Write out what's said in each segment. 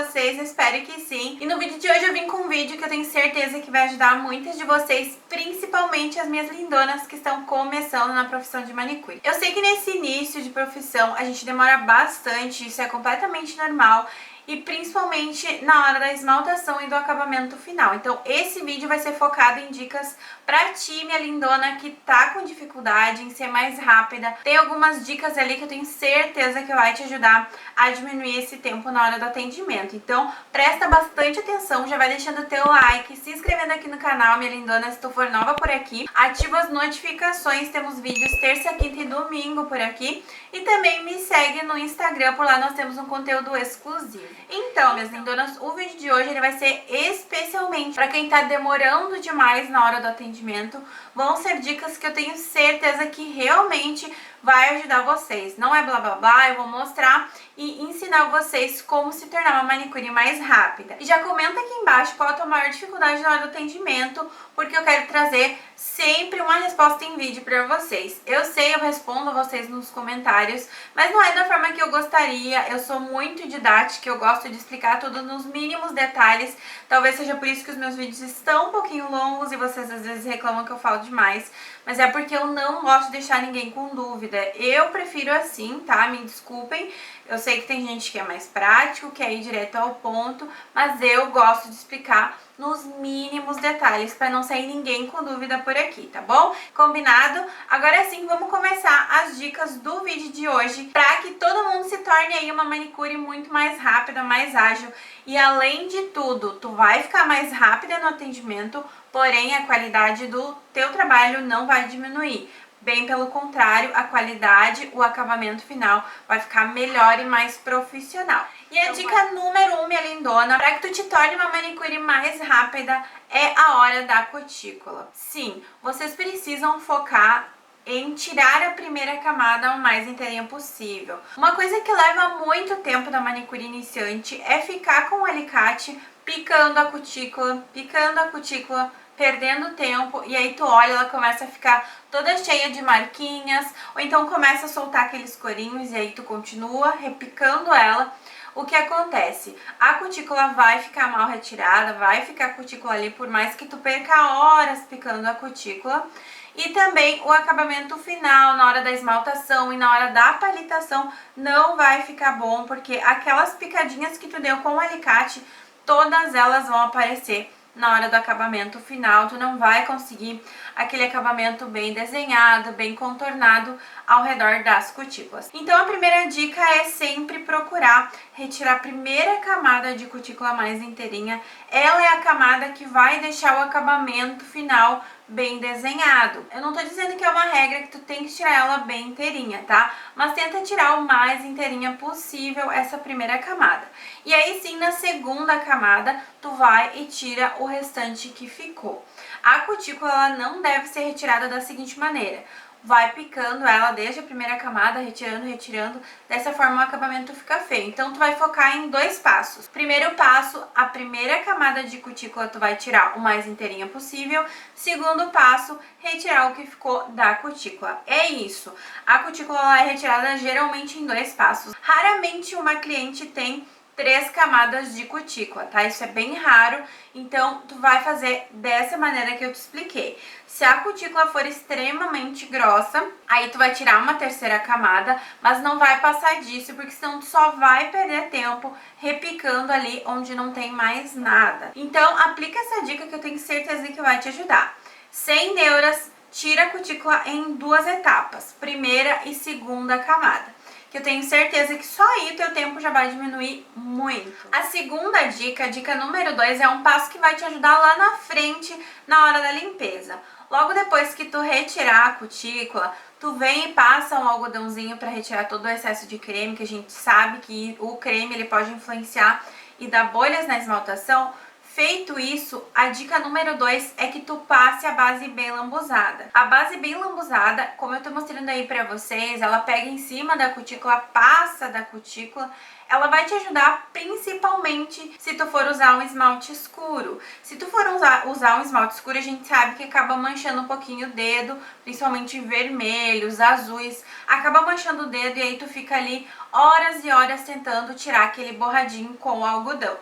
vocês? Espero que sim. E no vídeo de hoje eu vim com um vídeo que eu tenho certeza que vai ajudar muitas de vocês, principalmente as minhas lindonas que estão começando na profissão de manicure. Eu sei que nesse início de profissão a gente demora bastante, isso é completamente normal. E principalmente na hora da esmaltação e do acabamento final. Então esse vídeo vai ser focado em dicas pra ti, minha lindona, que tá com dificuldade em ser mais rápida. Tem algumas dicas ali que eu tenho certeza que vai te ajudar a diminuir esse tempo na hora do atendimento. Então presta bastante atenção, já vai deixando o teu like, se inscrevendo aqui no canal, minha lindona, se tu for nova por aqui. Ativa as notificações, temos vídeos terça, quinta e domingo por aqui. E também me segue no Instagram, por lá nós temos um conteúdo exclusivo. Então, minhas lindonas, o vídeo de hoje ele vai ser especialmente para quem tá demorando demais na hora do atendimento. Vão ser dicas que eu tenho certeza que realmente vai ajudar vocês. Não é blá blá blá, eu vou mostrar e ensinar vocês como se tornar uma manicure mais rápida. E já comenta aqui embaixo qual a tua maior dificuldade na hora do atendimento, porque eu quero trazer sempre uma resposta em vídeo para vocês. Eu sei, eu respondo a vocês nos comentários, mas não é da forma que eu gostaria. Eu sou muito didática, eu gosto de explicar tudo nos mínimos detalhes. Talvez seja por isso que os meus vídeos estão um pouquinho longos e vocês às vezes reclamam que eu falo demais. Mas é porque eu não gosto de deixar ninguém com dúvida. Eu prefiro assim, tá? Me desculpem. Eu sei que tem gente que é mais prático, quer ir direto ao ponto, mas eu gosto de explicar nos mínimos detalhes para não sair ninguém com dúvida por aqui, tá bom? Combinado? Agora sim, vamos começar as dicas do vídeo de hoje para que todo mundo se torne aí uma manicure muito mais rápida, mais ágil. E além de tudo, tu vai ficar mais rápida no atendimento, porém a qualidade do teu trabalho não vai diminuir. Bem pelo contrário, a qualidade, o acabamento final vai ficar melhor e mais profissional. E a dica número 1, minha lindona, para que tu te torne uma manicure mais rápida é a hora da cutícula. Sim, vocês precisam focar em tirar a primeira camada o mais inteirinha possível. Uma coisa que leva muito tempo da manicure iniciante é ficar com o alicate picando a cutícula, perdendo tempo, e aí tu olha, ela começa a ficar toda cheia de marquinhas, ou então começa a soltar aqueles corinhos e aí tu continua repicando ela. O que acontece? A cutícula vai ficar mal retirada, vai ficar a cutícula ali por mais que tu perca horas picando a cutícula. E também o acabamento final, na hora da esmaltação e na hora da palitação, não vai ficar bom, porque aquelas picadinhas que tu deu com o alicate, todas elas vão aparecer na hora do acabamento final. Tu não vai conseguir aquele acabamento bem desenhado, bem contornado ao redor das cutículas. Então a primeira dica é sempre procurar retirar a primeira camada de cutícula mais inteirinha. Ela é a camada que vai deixar o acabamento final bem desenhado. Eu não tô dizendo que é uma regra que tu tem que tirar ela bem inteirinha, tá? Mas tenta tirar o mais inteirinha possível essa primeira camada. E aí sim, na segunda camada, tu vai e tira o restante que ficou. A cutícula ela não deve ser retirada da seguinte maneira: vai picando ela desde a primeira camada, retirando, dessa forma o acabamento fica feio. Então tu vai focar em dois passos. Primeiro passo, a primeira camada de cutícula tu vai tirar o mais inteirinha possível. Segundo passo, retirar o que ficou da cutícula. É isso. A cutícula ela é retirada geralmente em dois passos. Raramente uma cliente tem 3 camadas de cutícula, tá? Isso é bem raro, então tu vai fazer dessa maneira que eu te expliquei. Se a cutícula for extremamente grossa, aí tu vai tirar uma terceira camada, mas não vai passar disso, porque senão tu só vai perder tempo repicando ali onde não tem mais nada. Então aplica essa dica que eu tenho certeza que vai te ajudar. Sem neuras, tira a cutícula em 2 etapas, primeira e segunda camada, que eu tenho certeza que só aí o teu tempo já vai diminuir muito. A segunda dica, a dica número 2, é um passo que vai te ajudar lá na frente, na hora da limpeza. Logo depois que tu retirar a cutícula, tu vem e passa um algodãozinho para retirar todo o excesso de creme, que a gente sabe que o creme ele pode influenciar e dar bolhas na esmaltação. Feito isso, a dica número 2 é que tu passe a base bem lambuzada. A base bem lambuzada, como eu tô mostrando aí pra vocês, ela pega em cima da cutícula, passa da cutícula. Ela vai te ajudar principalmente se tu for usar um esmalte escuro. Se tu for usar um esmalte escuro, a gente sabe que acaba manchando um pouquinho o dedo, principalmente vermelhos, azuis. Acaba manchando o dedo e aí tu fica ali horas e horas tentando tirar aquele borradinho com o algodão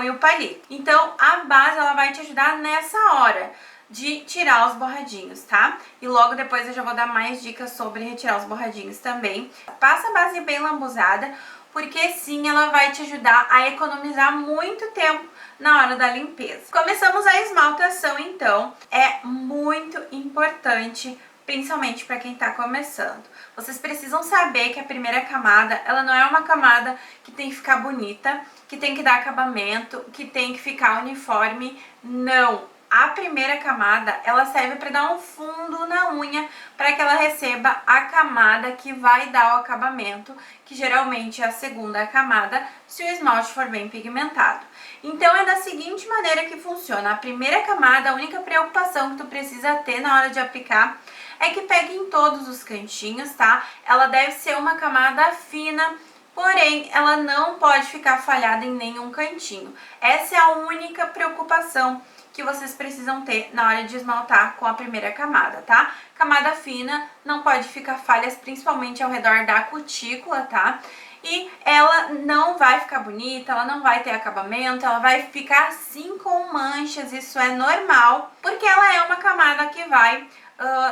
e o palito. Então, a base ela vai te ajudar nessa hora de tirar os borradinhos, tá? E logo depois eu já vou dar mais dicas sobre retirar os borradinhos também. Passa a base bem lambuzada, porque sim, ela vai te ajudar a economizar muito tempo na hora da limpeza. Começamos a esmaltação, então. É muito importante, principalmente para quem tá começando. Vocês precisam saber que a primeira camada, ela não é uma camada que tem que ficar bonita, que tem que dar acabamento, que tem que ficar uniforme, não. A primeira camada, ela serve para dar um fundo na unha, para que ela receba a camada que vai dar o acabamento, que geralmente é a segunda camada, se o esmalte for bem pigmentado. Então, é da seguinte maneira que funciona. A primeira camada, a única preocupação que tu precisa ter na hora de aplicar é que pegue em todos os cantinhos, tá? Ela deve ser uma camada fina, porém, ela não pode ficar falhada em nenhum cantinho. Essa é a única preocupação que vocês precisam ter na hora de esmaltar com a primeira camada, tá? Camada fina, não pode ficar falhas, principalmente ao redor da cutícula, tá? E ela não vai ficar bonita, ela não vai ter acabamento, ela vai ficar assim com manchas, isso é normal, porque ela é uma camada que vai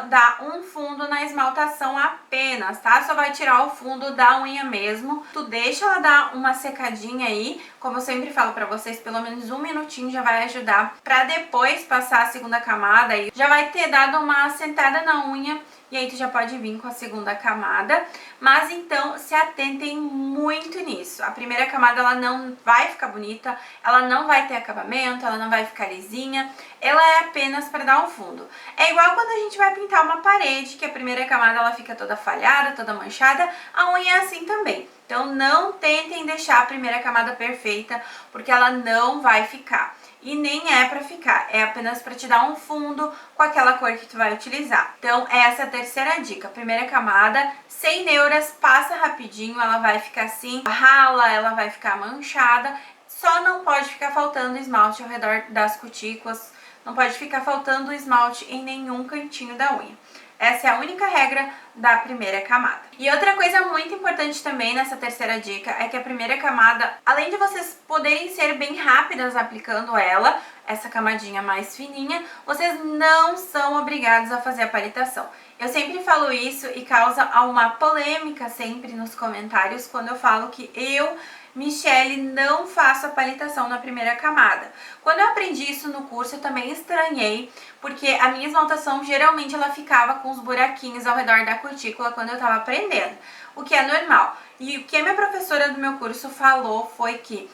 dar um fundo na esmaltação apenas, tá? Só vai tirar o fundo da unha mesmo. Tu deixa ela dar uma secadinha aí, como eu sempre falo pra vocês, pelo menos um minutinho já vai ajudar pra depois passar a segunda camada e já vai ter dado uma assentada na unha. E aí tu já pode vir com a segunda camada, mas então se atentem muito nisso. A primeira camada ela não vai ficar bonita, ela não vai ter acabamento, ela não vai ficar lisinha, ela é apenas para dar um fundo. É igual quando a gente vai pintar uma parede, que a primeira camada ela fica toda falhada, toda manchada, a unha é assim também. Então não tentem deixar a primeira camada perfeita, porque ela não vai ficar. E nem é pra ficar, é apenas pra te dar um fundo com aquela cor que tu vai utilizar. Então essa é a terceira dica. Primeira camada, sem neuras, passa rapidinho, ela vai ficar assim, rala, ela vai ficar manchada. Só não pode ficar faltando esmalte ao redor das cutículas, não pode ficar faltando esmalte em nenhum cantinho da unha. Essa é a única regra da primeira camada. E outra coisa muito importante também nessa terceira dica é que a primeira camada, além de vocês poderem ser bem rápidas aplicando ela, essa camadinha mais fininha, vocês não são obrigados a fazer a palitação. Eu sempre falo isso e causa uma polêmica sempre nos comentários quando eu falo que eu, Michelle, não faço a palitação na primeira camada. Quando eu aprendi isso no curso, eu também estranhei, porque a minha esmaltação geralmente ela ficava com os buraquinhos ao redor da cutícula quando eu tava aprendendo, o que é normal. E o que a minha professora do meu curso falou foi que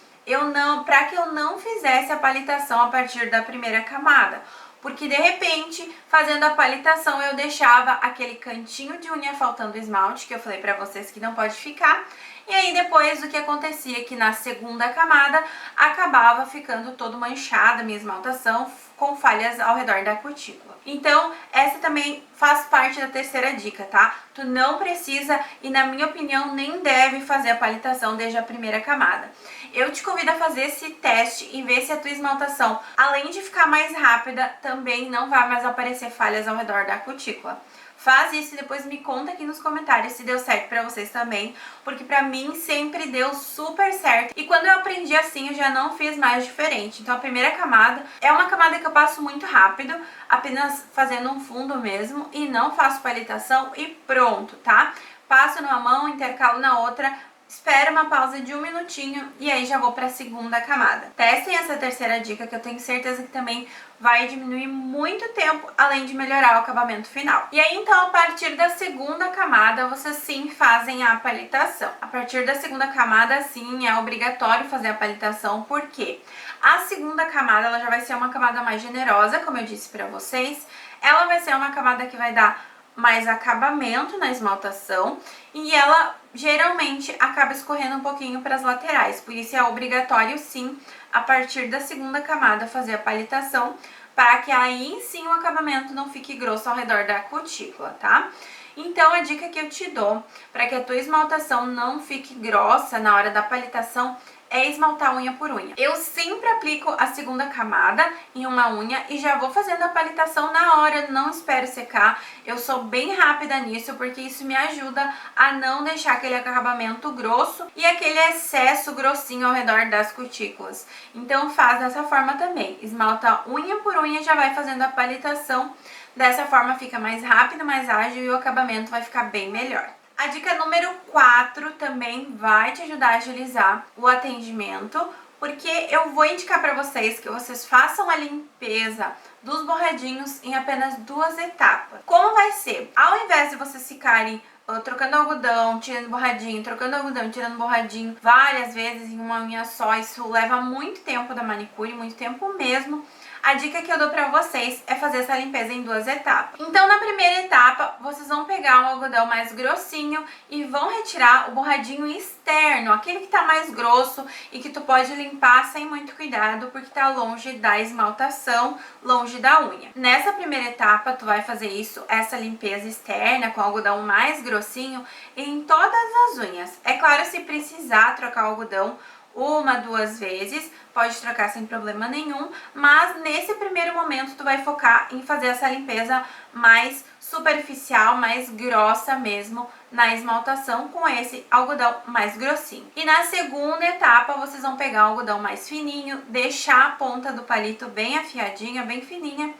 para que eu não fizesse a palitação a partir da primeira camada, porque de repente, fazendo a palitação, eu deixava aquele cantinho de unha faltando esmalte, que eu falei pra vocês que não pode ficar. E aí depois o que acontecia é que na segunda camada acabava ficando todo manchada a minha esmaltação, com falhas ao redor da cutícula. Então, essa também faz parte da terceira dica, tá? Tu não precisa e, na minha opinião, nem deve fazer a palitação desde a primeira camada. Eu te convido a fazer esse teste e ver se a tua esmaltação, além de ficar mais rápida, também não vai mais aparecer falhas ao redor da cutícula. Faz isso e depois me conta aqui nos comentários se deu certo pra vocês também, porque pra mim sempre deu super certo. E quando eu aprendi assim, eu já não fiz mais diferente. Então a primeira camada é uma camada que eu passo muito rápido, apenas fazendo um fundo mesmo, e não faço palitação e pronto, tá? Passo numa mão, intercalo na outra, espero uma pausa de um minutinho e aí já vou para a segunda camada. Testem essa terceira dica que eu tenho certeza que também vai diminuir muito tempo, além de melhorar o acabamento final. E aí então, a partir da segunda camada, vocês sim fazem a palitação. A partir da segunda camada, sim, é obrigatório fazer a palitação, porque a segunda camada ela já vai ser uma camada mais generosa, como eu disse para vocês. Ela vai ser uma camada que vai dar mais acabamento na esmaltação e ela geralmente acaba escorrendo um pouquinho para as laterais, por isso é obrigatório sim, a partir da segunda camada, fazer a palitação, para que aí sim o acabamento não fique grosso ao redor da cutícula, tá? Então a dica que eu te dou para que a tua esmaltação não fique grossa na hora da palitação é esmaltar unha por unha. Eu sempre aplico a segunda camada em uma unha e já vou fazendo a palitação na hora, não espero secar. Eu sou bem rápida nisso porque isso me ajuda a não deixar aquele acabamento grosso e aquele excesso grossinho ao redor das cutículas. Então faz dessa forma também, esmalta unha por unha e já vai fazendo a palitação. Dessa forma fica mais rápido, mais ágil e o acabamento vai ficar bem melhor. A dica número 4 também vai te ajudar a agilizar o atendimento, porque eu vou indicar para vocês que vocês façam a limpeza dos borradinhos em apenas 2 etapas. Como vai ser? Ao invés de vocês ficarem trocando algodão, tirando borradinho, trocando algodão, tirando borradinho várias vezes em uma unha só, isso leva muito tempo da manicure, muito tempo mesmo. A dica que eu dou pra vocês é fazer essa limpeza em 2 etapas. Então, na primeira etapa, vocês vão pegar um algodão mais grossinho e vão retirar o borradinho externo, aquele que tá mais grosso e que tu pode limpar sem muito cuidado, porque tá longe da esmaltação, longe da unha. Nessa primeira etapa, tu vai fazer isso, essa limpeza externa com algodão mais grossinho em todas as unhas. É claro, se precisar trocar o algodão 1, 2 vezes, pode trocar sem problema nenhum, mas nesse primeiro momento tu vai focar em fazer essa limpeza mais superficial, mais grossa mesmo na esmaltação com esse algodão mais grossinho. E na segunda etapa vocês vão pegar o algodão mais fininho, deixar a ponta do palito bem afiadinha, bem fininha,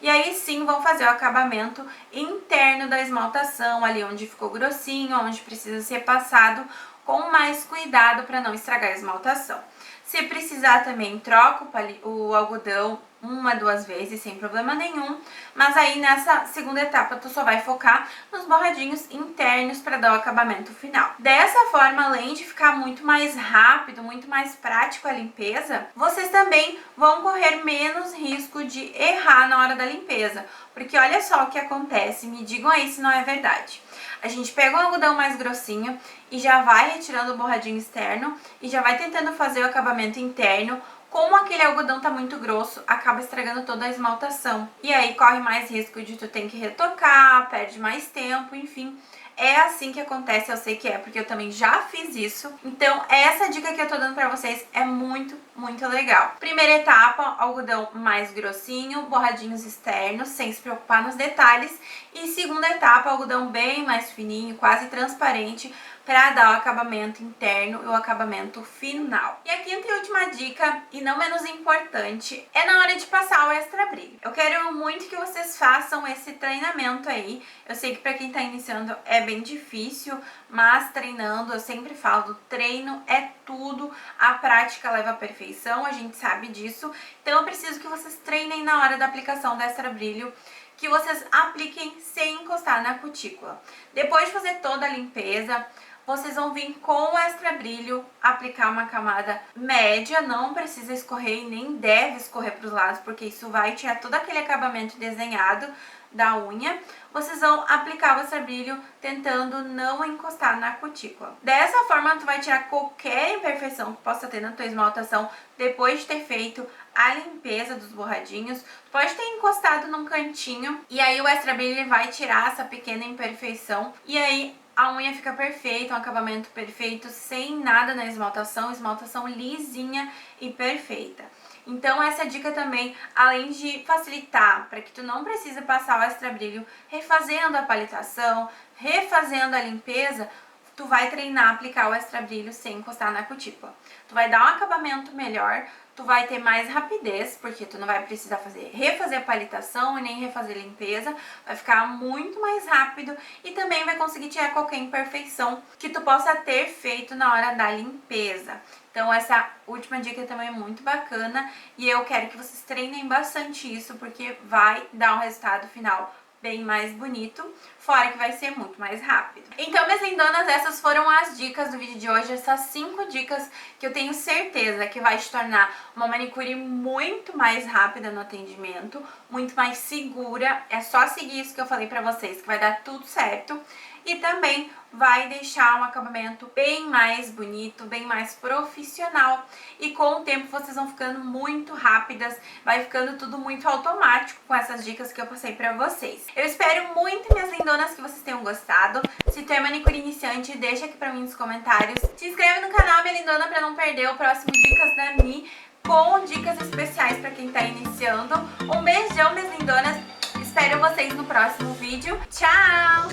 e aí sim vão fazer o acabamento interno da esmaltação, ali onde ficou grossinho, onde precisa ser passado com mais cuidado para não estragar a esmaltação. Se precisar também, troca o algodão 1, 2 vezes, sem problema nenhum. Mas aí nessa segunda etapa, tu só vai focar nos borradinhos internos para dar o acabamento final. Dessa forma, além de ficar muito mais rápido, muito mais prático a limpeza, vocês também vão correr menos risco de errar na hora da limpeza. Porque olha só o que acontece, me digam aí se não é verdade. A gente pega um algodão mais grossinho e já vai retirando o borradinho externo e já vai tentando fazer o acabamento interno. Como aquele algodão tá muito grosso, acaba estragando toda a esmaltação. E aí corre mais risco de tu ter que retocar, perde mais tempo, enfim. É assim que acontece, eu sei que é, porque eu também já fiz isso. Então, essa dica que eu tô dando pra vocês é muito, muito legal. Primeira etapa, algodão mais grossinho, borradinhos externos, sem se preocupar nos detalhes. E segunda etapa, algodão bem mais fininho, quase transparente, para dar o acabamento interno e o acabamento final. E a quinta e última dica, e não menos importante, é na hora de passar o extra brilho. Eu quero muito que vocês façam esse treinamento aí. Eu sei que para quem tá iniciando é bem difícil, mas treinando, eu sempre falo, treino é tudo, a prática leva à perfeição, a gente sabe disso. Então eu preciso que vocês treinem na hora da aplicação do extra brilho, que vocês apliquem sem encostar na cutícula. Depois de fazer toda a limpeza, vocês vão vir com o extra brilho, aplicar uma camada média, não precisa escorrer e nem deve escorrer para os lados, porque isso vai tirar todo aquele acabamento desenhado da unha. Vocês vão aplicar o extra brilho tentando não encostar na cutícula. Dessa forma, tu vai tirar qualquer imperfeição que possa ter na tua esmaltação depois de ter feito a limpeza dos borradinhos. Tu pode ter encostado num cantinho e aí o extra brilho vai tirar essa pequena imperfeição e aí a unha fica perfeita, um acabamento perfeito, sem nada na esmaltação lisinha e perfeita. Então essa dica também, além de facilitar para que tu não precise passar o extra brilho refazendo a palitação, refazendo a limpeza, tu vai treinar a aplicar o extra brilho sem encostar na cutícula. Tu vai dar um acabamento melhor, tu vai ter mais rapidez, porque tu não vai precisar refazer a palitação e nem refazer a limpeza, vai ficar muito mais rápido e também vai conseguir tirar qualquer imperfeição que tu possa ter feito na hora da limpeza. Então essa última dica também é muito bacana e eu quero que vocês treinem bastante isso, porque vai dar um resultado final bem mais bonito, fora que vai ser muito mais rápido. Então, minhas lindonas, essas foram as dicas do vídeo de hoje, essas 5 dicas que eu tenho certeza que vai te tornar uma manicure muito mais rápida no atendimento, muito mais segura. É só seguir isso que eu falei pra vocês que vai dar tudo certo. E também vai deixar um acabamento bem mais bonito, bem mais profissional. E com o tempo vocês vão ficando muito rápidas, vai ficando tudo muito automático com essas dicas que eu passei pra vocês. Eu espero muito, minhas lindonas, que vocês tenham gostado. Se tu é manicure iniciante, deixa aqui pra mim nos comentários. Se inscreve no canal, minha lindona, pra não perder o próximo Dicas da Mi, com dicas especiais pra quem tá iniciando. Um beijão, minhas lindonas. Espero vocês no próximo vídeo. Tchau!